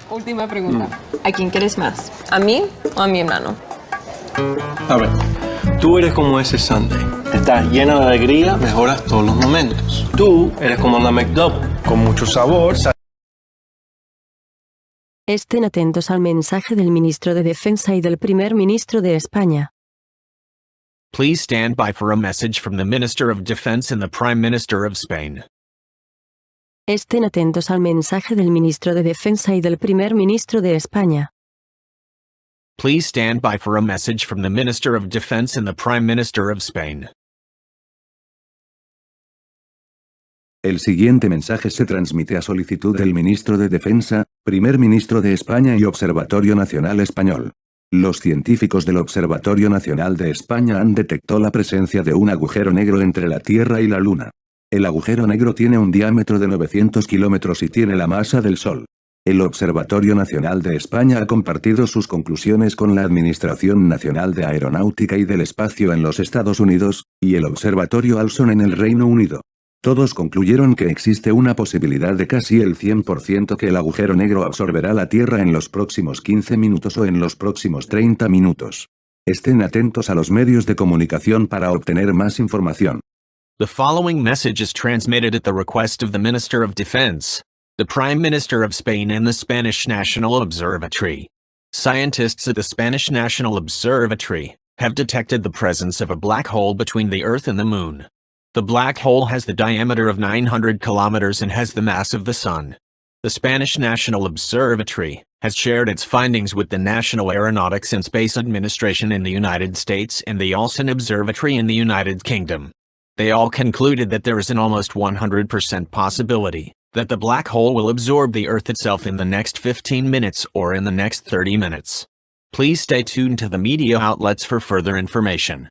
Última pregunta. ¿A quién quieres más? ¿A mí o a mi hermano? A ver, tú eres como ese sundae. Estás llena de alegría, mejoras todos los momentos. Tú eres como la McDouble, con mucho sabor. Estén atentos al mensaje del ministro de Defensa y del primer ministro de España. Please stand by for a message from the Minister of Defense and the Prime Minister of Spain. Estén atentos al mensaje del ministro de Defensa y del primer ministro de España. Please stand by for a message from the Minister of Defense and the Prime Minister of Spain. El siguiente mensaje se transmite a solicitud del Ministro de Defensa, Primer Ministro de España y Observatorio Nacional Español. Los científicos del Observatorio Nacional de España han detectado la presencia de un agujero negro entre la Tierra y la Luna. El agujero negro tiene un diámetro de 900 kilómetros y tiene la masa del Sol. El Observatorio Nacional de España ha compartido sus conclusiones con la Administración Nacional de Aeronáutica y del Espacio en los Estados Unidos, y el Observatorio Alson en el Reino Unido. Todos concluyeron que existe una posibilidad de casi el 100% que el agujero negro absorberá la Tierra en los próximos 15 minutos o en los próximos 30 minutos. Estén atentos a los medios de comunicación para obtener más información. The following message is transmitted at the request of the Minister of Defense, the Prime Minister of Spain and the Spanish National Observatory. Scientists at the Spanish National Observatory have detected the presence of a black hole between the Earth and the Moon. The black hole has the diameter of 900 kilometers and has the mass of the Sun. The Spanish National Observatory has shared its findings with the National Aeronautics and Space Administration in the United States and the Alson Observatory in the United Kingdom. They all concluded that there is an almost 100% possibility that the black hole will absorb the Earth itself in the next 15 minutes or in the next 30 minutes. Please stay tuned to the media outlets for further information.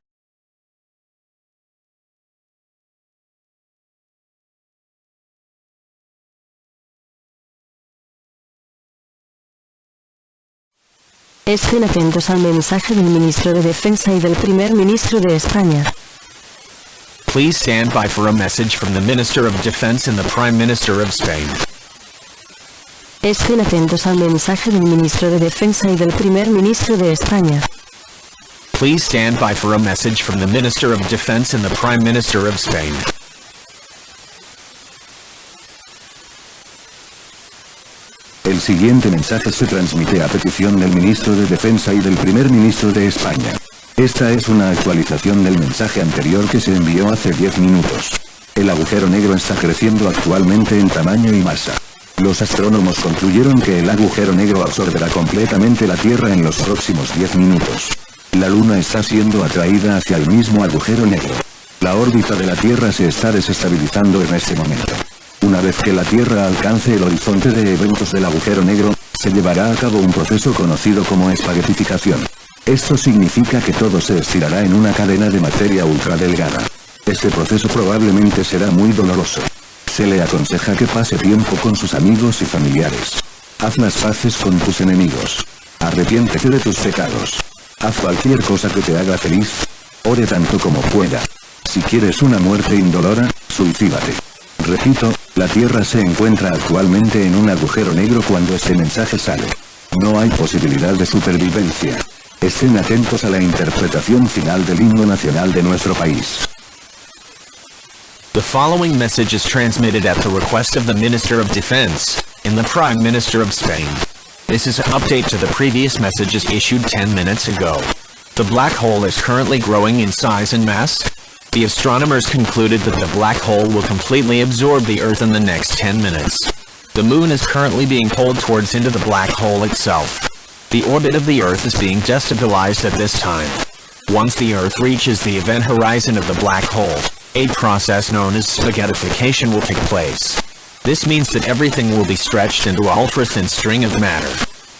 Estén atentos al mensaje del ministro de Defensa y del primer ministro de España. Please stand by for a message from the Minister of Defense and the Prime Minister of Spain. Estén atentos al mensaje del ministro de Defensa y del primer ministro de España. Please stand by for a message from the Minister of Defense and the Prime Minister of Spain. El siguiente mensaje se transmite a petición del Ministro de Defensa y del Primer Ministro de España. Esta es una actualización del mensaje anterior que se envió hace 10 minutos. El agujero negro está creciendo actualmente en tamaño y masa. Los astrónomos concluyeron que el agujero negro absorberá completamente la Tierra en los próximos 10 minutos. La Luna está siendo atraída hacia el mismo agujero negro. La órbita de la Tierra se está desestabilizando en este momento. Una vez que la Tierra alcance el horizonte de eventos del agujero negro, se llevará a cabo un proceso conocido como espaguetificación. Esto significa que todo se estirará en una cadena de materia ultradelgada. Este proceso probablemente será muy doloroso. Se le aconseja que pase tiempo con sus amigos y familiares. Haz las paces con tus enemigos. Arrepiéntete de tus pecados. Haz cualquier cosa que te haga feliz. Ore tanto como pueda. Si quieres una muerte indolora, suicídate. Repito, la Tierra se encuentra actualmente en un agujero negro cuando este mensaje sale. No hay posibilidad de supervivencia. Estén atentos a la interpretación final del himno nacional de nuestro país. The following message is transmitted at the request of the Minister of Defense and the Prime Minister of Spain. This is an update to the previous messages issued 10 minutes ago. The black hole is currently growing in size and mass. The astronomers concluded that the black hole will completely absorb the Earth in the next 10 minutes. The Moon is currently being pulled towards into the black hole itself. The orbit of the Earth is being destabilized at this time. Once the Earth reaches the event horizon of the black hole, a process known as spaghettification will take place. This means that everything will be stretched into an ultra-thin string of matter.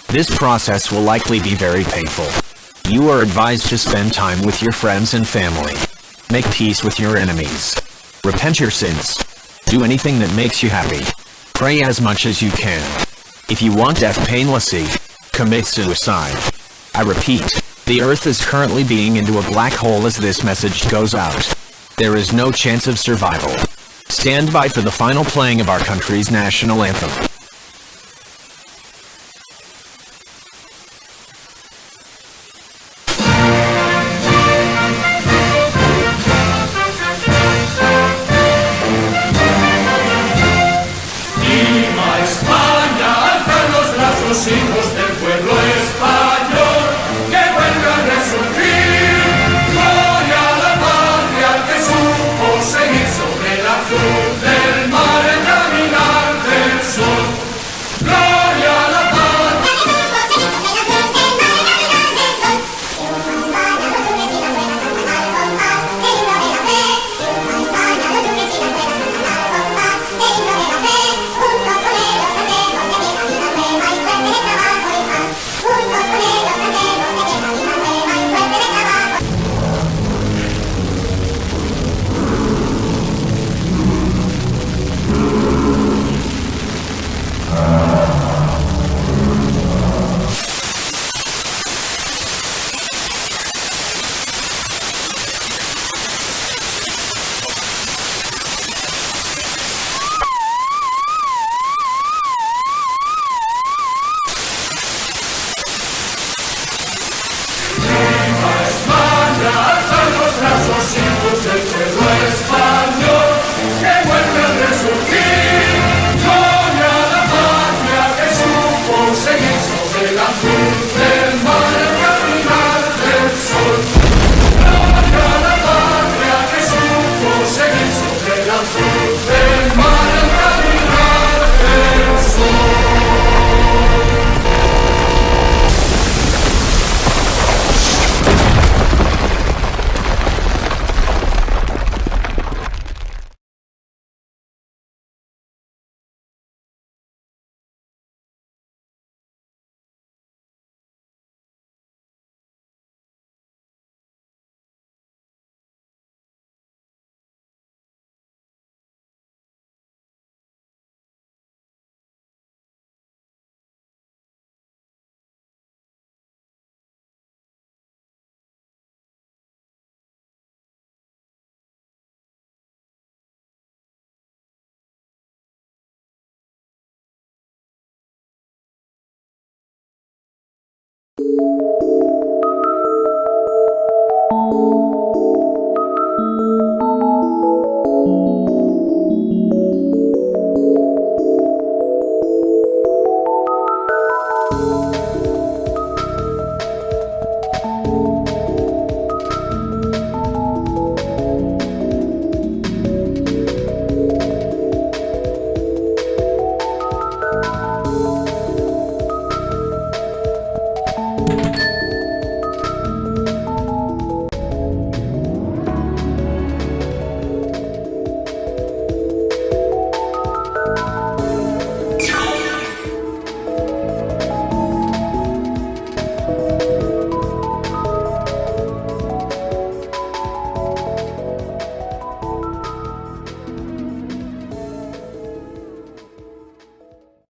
This process will likely be very painful. You are advised to spend time with your friends and family. Make peace with your enemies. Repent your sins. Do anything that makes you happy. Pray as much as you can. If you want death painlessly, commit suicide. I repeat, the Earth is currently being into a black hole as this message goes out. There is no chance of survival. Stand by for the final playing of our country's national anthem.